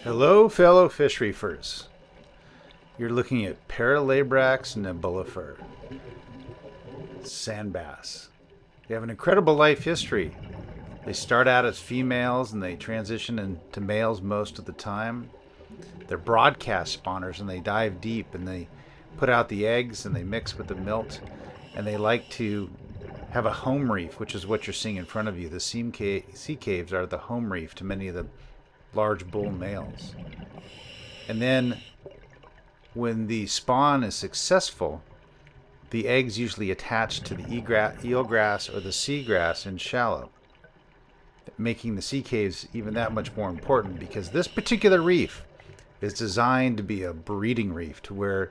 Hello, fellow fish reefers. You're looking at Paralabrax nebulifer, sand bass. They have an incredible life history. They start out as females and they transition into males most of the time. They're broadcast spawners and they dive deep and they put out the eggs and they mix with the milt, and they like to have a home reef, which is what you're seeing in front of you. The sea caves are the home reef to many of the large bull males. And then when the spawn is successful, the eggs usually attach to the eelgrass or the seagrass in shallow, making the sea caves even that much more important, because this particular reef is designed to be a breeding reef, to where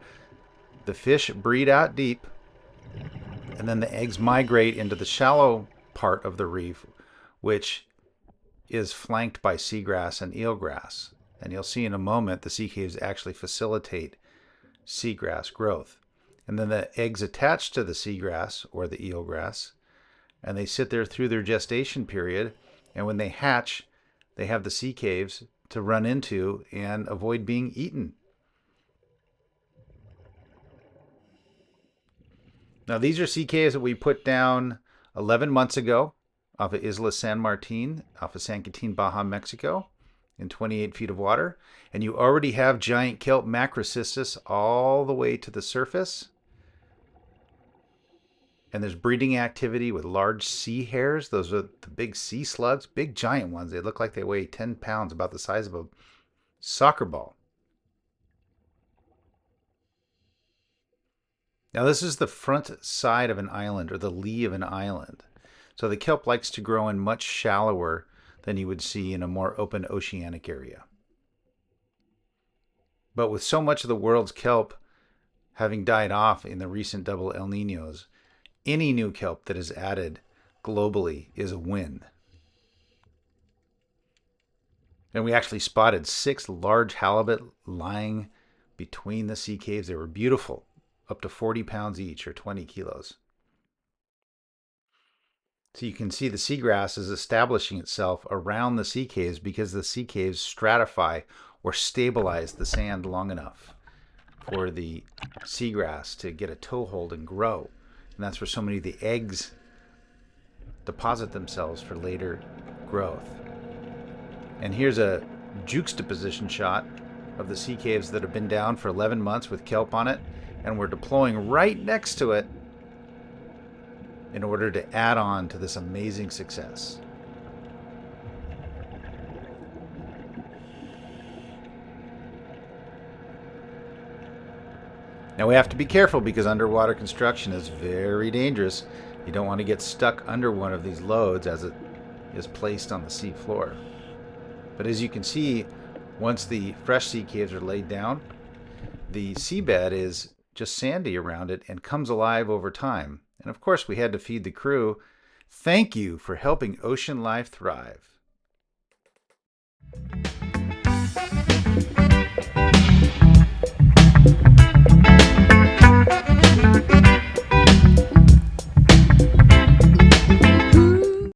the fish breed out deep and then the eggs migrate into the shallow part of the reef, which is flanked by seagrass and eelgrass. And you'll see in a moment the sea caves actually facilitate seagrass growth. And then the eggs attach to the seagrass or the eelgrass, and they sit there through their gestation period. And when they hatch, they have the sea caves to run into and avoid being eaten. Now, these are sea caves that we put down 11 months ago off of Isla San Martin, off of San Quintin, Baja, Mexico, in 28 feet of water. And you already have giant kelp macrocystis all the way to the surface. And there's breeding activity with large sea hares. Those are the big sea slugs, big giant ones. They look like they weigh 10 pounds, about the size of a soccer ball. Now, this is the front side of an island, or the lee of an island. So the kelp likes to grow in much shallower than you would see in a more open oceanic area. But with so much of the world's kelp having died off in the recent double El Niños, any new kelp that is added globally is a win. And we actually spotted 6 large halibut lying between the sea caves. They were beautiful, up to 40 pounds each, or 20 kilos. So you can see the seagrass is establishing itself around the sea caves because the sea caves stratify or stabilize the sand long enough for the seagrass to get a toehold and grow. And that's where so many of the eggs deposit themselves for later growth. And here's a juxtaposition shot of the sea caves that have been down for 11 months with kelp on it, and we're deploying right next to it in order to add on to this amazing success. Now we have to be careful because underwater construction is very dangerous. You don't want to get stuck under one of these loads as it is placed on the sea floor. But as you can see, once the fresh sea caves are laid down, the seabed is just sandy around it and comes alive over time. And of course, we had to feed the crew. Thank you for helping ocean life thrive.